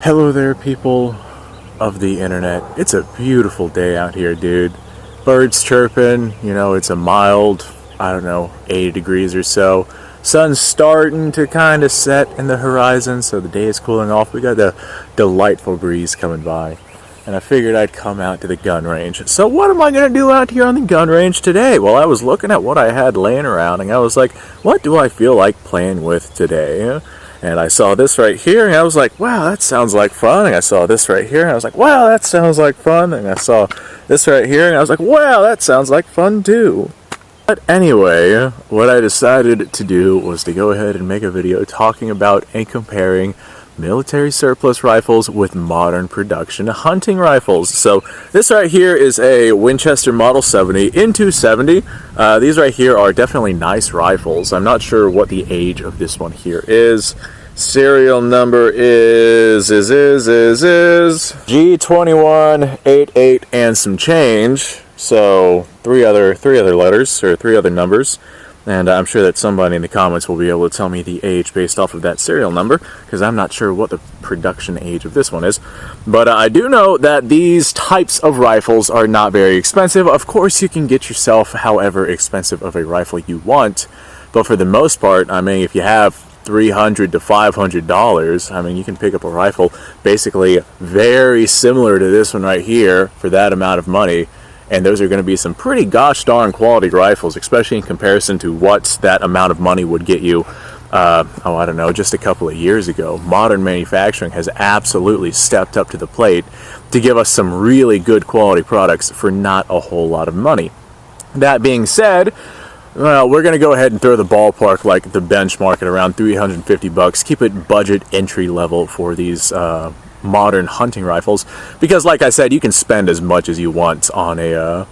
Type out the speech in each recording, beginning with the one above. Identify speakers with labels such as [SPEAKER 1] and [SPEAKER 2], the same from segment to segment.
[SPEAKER 1] Hello there, people of the internet. It's a beautiful day out here, dude. Birds chirping, it's a mild, 80 degrees or so. Sun's starting to kind of set in the horizon, so the day is cooling off. We got a delightful breeze coming by, and I figured I'd come out to the gun range. So what am I going to do out here on the gun range today? Well, I was looking at what I had laying around, and I was like, what do I feel like playing with today? And I saw this right here, and I was like, wow, that sounds like fun. And I saw this right here, and I was like, wow, that sounds like fun. And I saw this right here, and I was like, wow, that sounds like fun too. But anyway, what I decided to do was to go ahead and make a video talking about and comparing military surplus rifles with modern production hunting rifles. So this right here is a Winchester Model 70 in 270. These right here are definitely nice rifles. I'm not sure what the age of this one here is. Serial number is G2188 and some change. So three other letters or three other numbers. And I'm sure that somebody in the comments will be able to tell me the age based off of that serial number, because I'm not sure what the production age of this one is. But I do know that these types of rifles are not very expensive. Of course, you can get yourself however expensive of a rifle you want. But for the most part, if you have $300 to $500, you can pick up a rifle basically very similar to this one right here for that amount of money. And those are going to be some pretty gosh darn quality rifles, especially in comparison to what that amount of money would get you, just a couple of years ago. Modern manufacturing has absolutely stepped up to the plate to give us some really good quality products for not a whole lot of money. That being said, we're going to go ahead and throw the ballpark, like the benchmark, at around $350. Keep it budget entry level for these modern hunting rifles, because like I said, you can spend as much as you want on a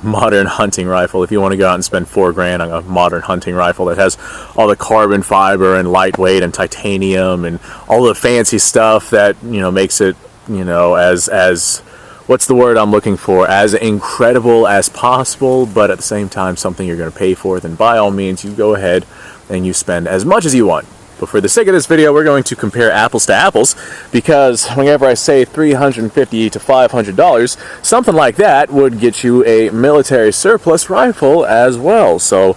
[SPEAKER 1] modern hunting rifle. If you want to go out and spend $4,000 on a modern hunting rifle that has all the carbon fiber and lightweight and titanium and all the fancy stuff that makes it as what's the word I'm looking for, as incredible as possible, but at the same time something you're going to pay for, then by all means you go ahead and you spend as much as you want. But for the sake of this video, we're going to compare apples to apples, because whenever I say $350 to $500, something like that would get you a military surplus rifle as well. So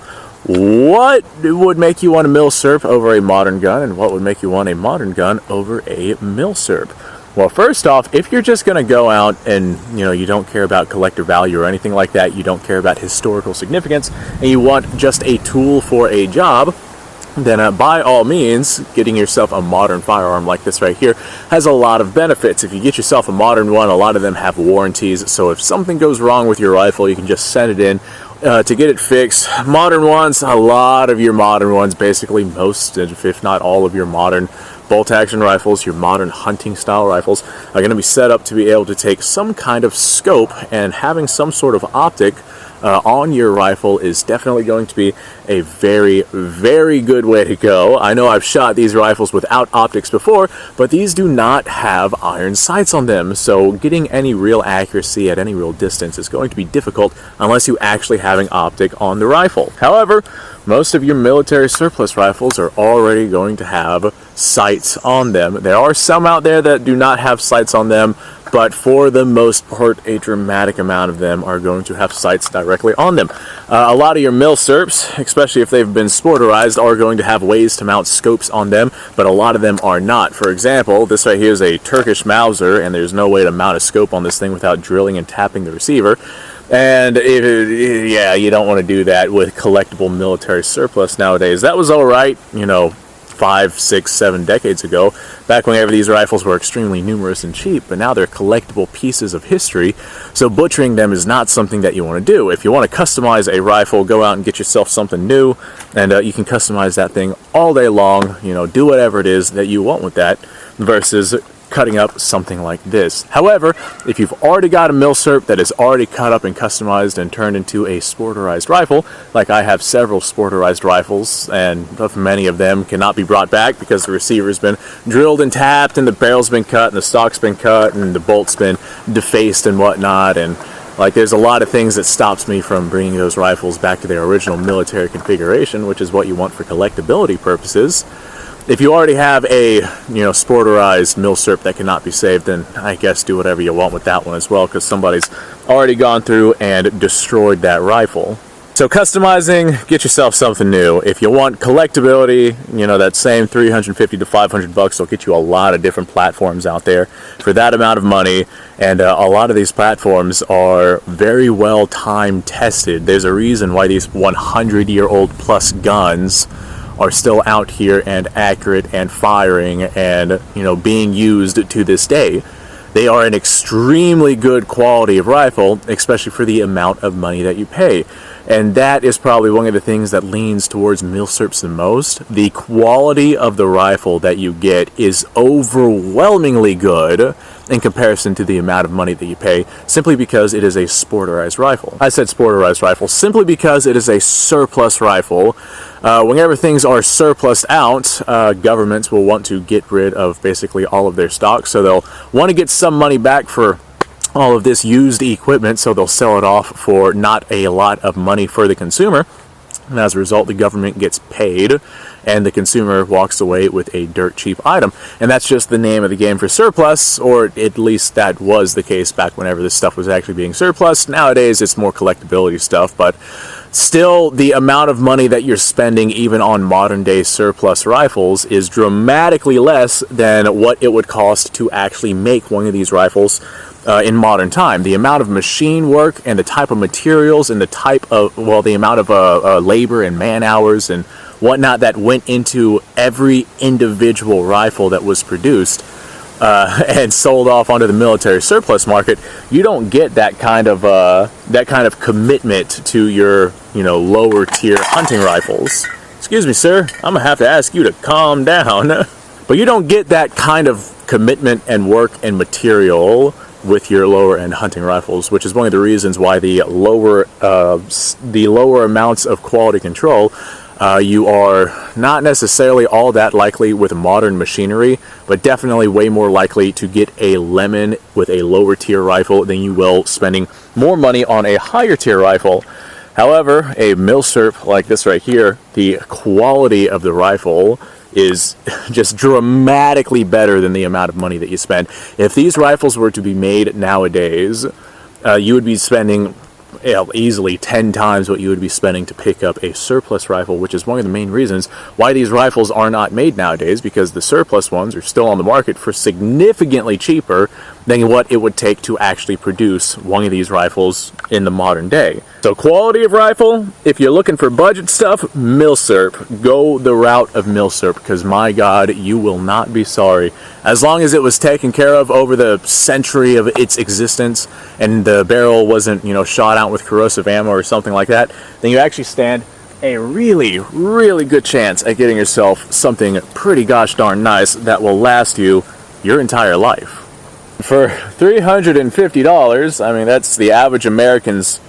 [SPEAKER 1] what would make you want a Milsurp over a modern gun, and what would make you want a modern gun over a Milsurp? Well, first off, if you're just going to go out and, you don't care about collector value or anything like that, you don't care about historical significance, and you want just a tool for a job, then by all means, getting yourself a modern firearm like this right here has a lot of benefits. If you get yourself a modern one, a lot of them have warranties, so if something goes wrong with your rifle, you can just send it in to get it fixed. Modern ones, a lot of your modern ones, basically most, if not all of your modern bolt-action rifles, your modern hunting style rifles, are going to be set up to be able to take some kind of scope, and having some sort of optic on your rifle is definitely going to be a very, very good way to go. I know I've shot these rifles without optics before, but these do not have iron sights on them, so getting any real accuracy at any real distance is going to be difficult unless you actually have an optic on the rifle. However, most of your military surplus rifles are already going to have sights on them. There are some out there that do not have sights on them, but for the most part, a dramatic amount of them are going to have sights directly on them. A lot of your Milsurps, especially if they've been sporterized, are going to have ways to mount scopes on them, but a lot of them are not. For example, this right here is a Turkish Mauser, and there's no way to mount a scope on this thing without drilling and tapping the receiver. And you don't want to do that with collectible military surplus nowadays. That was all right, 5, 6, 7 decades ago, back whenever these rifles were extremely numerous and cheap, but now they're collectible pieces of history, so butchering them is not something that you want to do. If you want to customize a rifle, go out and get yourself something new, and you can customize that thing all day long, do whatever it is that you want with that, versus cutting up something like this. However, if you've already got a Milsurp that is already cut up and customized and turned into a sporterized rifle, like I have several sporterized rifles, and many of them cannot be brought back because the receiver's been drilled and tapped, and the barrel's been cut, and the stock's been cut, and the bolt's been defaced and whatnot, and there's a lot of things that stops me from bringing those rifles back to their original military configuration, which is what you want for collectability purposes. if you already have a, sporterized Milsurp that cannot be saved, then I guess do whatever you want with that one as well, because somebody's already gone through and destroyed that rifle. So customizing, get yourself something new. If you want collectability, that same $350 to $500 will get you a lot of different platforms out there for that amount of money. And a lot of these platforms are very well time tested. There's a reason why these 100-year-old plus guns are still out here and accurate and firing and, being used to this day. They are an extremely good quality of rifle, especially for the amount of money that you pay. And that is probably one of the things that leans towards Milsurps the most. The quality of the rifle that you get is overwhelmingly good in comparison to the amount of money that you pay, simply because it is a sporterized rifle. I said sporterized rifle simply because it is a surplus rifle. Whenever things are surplused out, governments will want to get rid of basically all of their stock, so they'll want to get some money back for all of this used equipment, so they'll sell it off for not a lot of money for the consumer. And as a result, the government gets paid and the consumer walks away with a dirt cheap item. And that's just the name of the game for surplus, or at least that was the case back whenever this stuff was actually being surplus. Nowadays, it's more collectability stuff, but still, the amount of money that you're spending even on modern day surplus rifles is dramatically less than what it would cost to actually make one of these rifles in modern time. The amount of machine work and the type of materials and the amount of labor and man hours and whatnot that went into every individual rifle that was produced and sold off onto the military surplus market, you don't get that kind of commitment to your lower tier hunting rifles. Excuse me, sir, I'm gonna have to ask you to calm down. But you don't get that kind of commitment and work and material with your lower end hunting rifles, which is one of the reasons why the lower amounts of quality control, you are not necessarily all that likely with modern machinery, but definitely way more likely to get a lemon with a lower tier rifle than you will spending more money on a higher tier rifle. However, a Milsurp like this right here, the quality of the rifle is just dramatically better than the amount of money that you spend. If these rifles were to be made nowadays, you would be spending easily 10 times what you would be spending to pick up a surplus rifle, which is one of the main reasons why these rifles are not made nowadays, because the surplus ones are still on the market for significantly cheaper than what it would take to actually produce one of these rifles in the modern day. So quality of rifle, if you're looking for budget stuff, Milsurp. Go the route of Milsurp, because my God, you will not be sorry. As long as it was taken care of over the century of its existence and the barrel wasn't, shot out with corrosive ammo or something like that, then you actually stand a really, really good chance at getting yourself something pretty gosh darn nice that will last you your entire life. For $350, I mean, that's the average American's,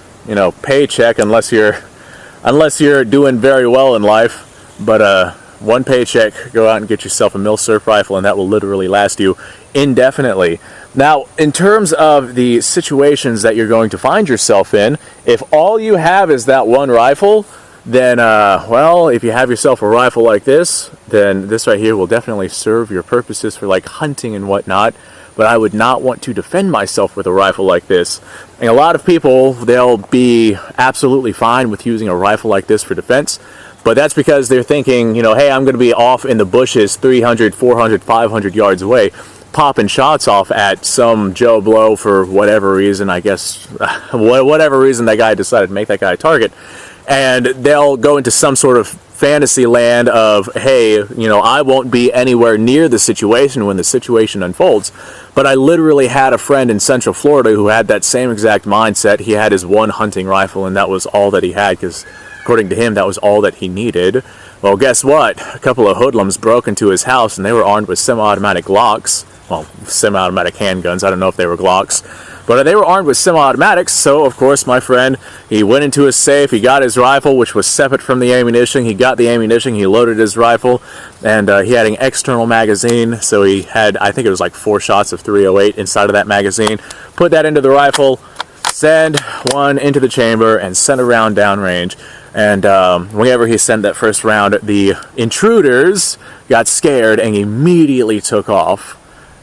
[SPEAKER 1] paycheck, unless you're doing very well in life. But one paycheck, go out and get yourself a Milsurp rifle, and that will literally last you indefinitely. Now, in terms of the situations that you're going to find yourself in, if all you have is that one rifle, then, if you have yourself a rifle like this, then this right here will definitely serve your purposes for like hunting and whatnot. But I would not want to defend myself with a rifle like this. And a lot of people, they'll be absolutely fine with using a rifle like this for defense, but that's because they're thinking, hey, I'm going to be off in the bushes 300, 400, 500 yards away, popping shots off at some Joe Blow for whatever reason, I guess, whatever reason that guy decided to make that guy a target. And they'll go into some sort of fantasy land of, hey, I won't be anywhere near the situation when the situation unfolds. But I literally had a friend in Central Florida who had that same exact mindset. He had his one hunting rifle, and that was all that he had, because according to him, that was all that he needed. Well, guess what? A couple of hoodlums broke into his house, and they were armed with semi-automatic Glocks. Well, semi-automatic handguns. I don't know if they were Glocks. But they were armed with semi-automatics, so of course my friend, he went into his safe, he got his rifle, which was separate from the ammunition. He got the ammunition, he loaded his rifle, and he had an external magazine, so he had, I think it was like 4 shots of .308 inside of that magazine. Put that into the rifle, send one into the chamber, and send a round downrange. And whenever he sent that first round, the intruders got scared and immediately took off.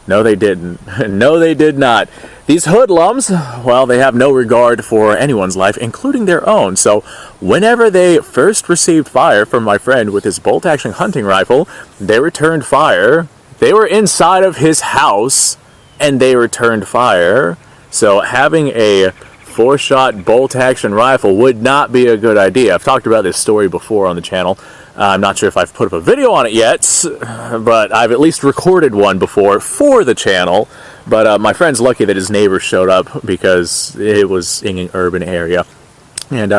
[SPEAKER 1] No, they didn't. No, they did not. These hoodlums, well, they have no regard for anyone's life, including their own. So whenever they first received fire from my friend with his bolt-action hunting rifle, they returned fire. They were inside of his house, and they returned fire. So having a 4-shot bolt-action rifle would not be a good idea. I've talked about this story before on the channel. I'm not sure if I've put up a video on it yet, but I've at least recorded one before for the channel. But my friend's lucky that his neighbors showed up because it was in an urban area. And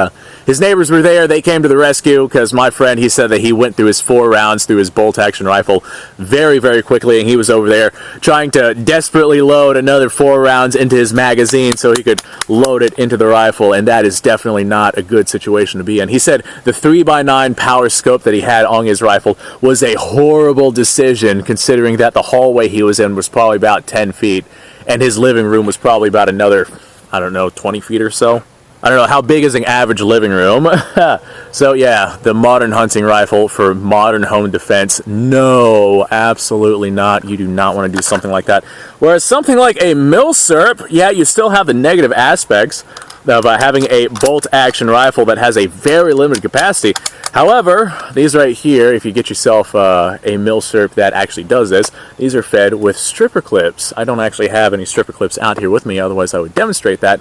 [SPEAKER 1] his neighbors were there. They came to the rescue because my friend, he said that he went through his 4 rounds through his bolt-action rifle very, very quickly. And he was over there trying to desperately load another 4 rounds into his magazine so he could load it into the rifle. And that is definitely not a good situation to be in. He said the 3x9 power scope that he had on his rifle was a horrible decision, considering that the hallway he was in was probably about 10 feet. And his living room was probably about another, I don't know, 20 feet or so. I don't know, how big is an average living room? So yeah, the modern hunting rifle for modern home defense, no, absolutely not. You do not want to do something like that. Whereas something like a Milsurp, yeah, you still have the negative aspects of having a bolt-action rifle that has a very limited capacity. However, these right here, if you get yourself a Milsurp that actually does this, these are fed with stripper clips. I don't actually have any stripper clips out here with me, otherwise I would demonstrate that.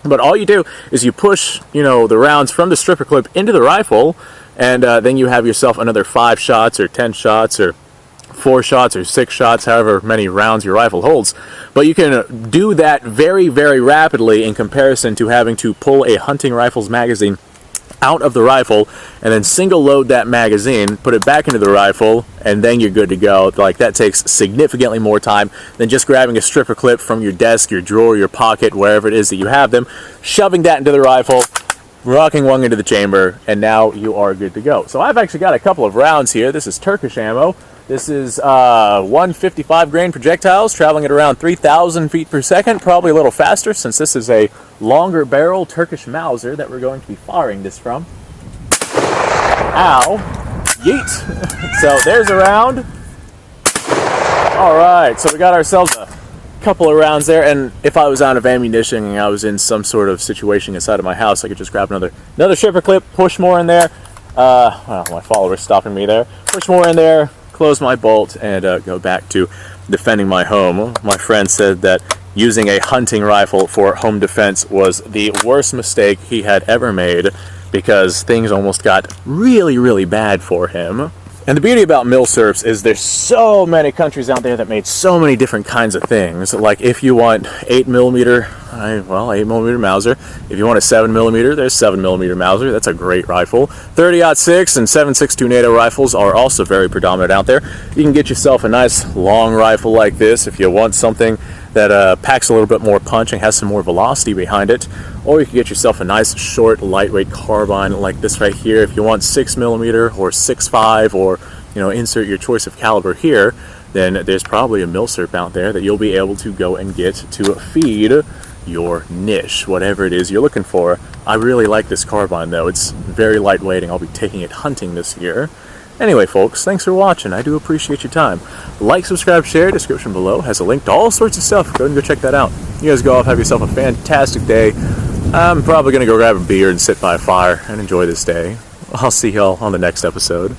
[SPEAKER 1] But all you do is you push, the rounds from the stripper clip into the rifle, and then you have yourself another 5 shots or 10 shots or 4 shots or 6 shots, however many rounds your rifle holds. But you can do that very, very rapidly in comparison to having to pull a hunting rifle's magazine out of the rifle and then single load that magazine, put it back into the rifle, and then you're good to go. Like, that takes significantly more time than just grabbing a stripper clip from your desk, your drawer, your pocket, wherever it is that you have them, shoving that into the rifle, rocking one into the chamber, and now you are good to go. So I've actually got a couple of rounds here. This is Turkish ammo. This is 155 grain projectiles traveling at around 3,000 feet per second, probably a little faster since this is a longer barrel Turkish Mauser that we're going to be firing this from. Ow. Yeet. So there's a round. Alright, so we got ourselves a couple of rounds there, and if I was out of ammunition and I was in some sort of situation inside of my house, I could just grab another stripper clip, push more in there. Well, my follower's stopping me there. Push more in there, close my bolt, and go back to defending my home. My friend said that using a hunting rifle for home defense was the worst mistake he had ever made because things almost got really, really bad for him. And the beauty about Milsurps is there's so many countries out there that made so many different kinds of things. Like if you want 8mm, 8mm Mauser. If you want a 7mm, there's 7mm Mauser. That's a great rifle. 30-06 and 7.62 NATO rifles are also very predominant out there. You can get yourself a nice long rifle like this if you want something that packs a little bit more punch and has some more velocity behind it. Or you can get yourself a nice short lightweight carbine like this right here if you want 6mm or 6.5, or insert your choice of caliber here. Then there's probably a Milsurp out there that you'll be able to go and get to feed your niche, whatever it is you're looking for. I really like this carbine though. It's very lightweight and I'll be taking it hunting this year. Anyway, folks, thanks for watching. I do appreciate your time. Like, subscribe, share. Description below has a link to all sorts of stuff. Go ahead and go check that out. You guys go off, have yourself a fantastic day. I'm probably going to go grab a beer and sit by a fire and enjoy this day. I'll see y'all on the next episode.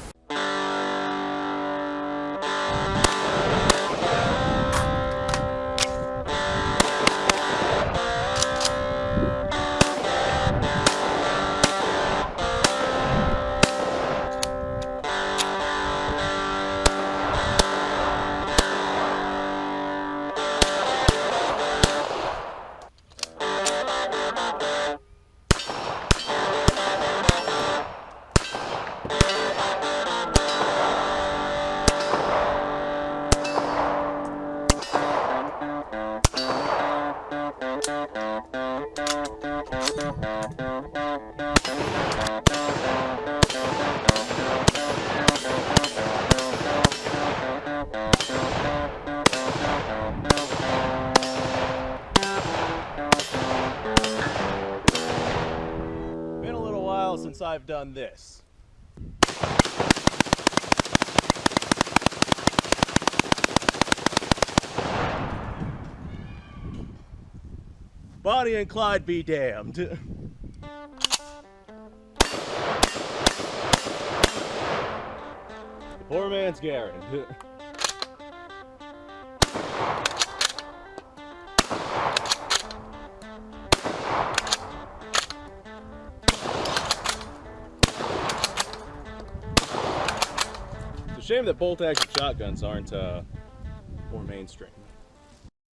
[SPEAKER 2] once I've done this. Bonnie and Clyde be damned. Poor man's Garen. It's a shame that bolt-action shotguns aren't more mainstream.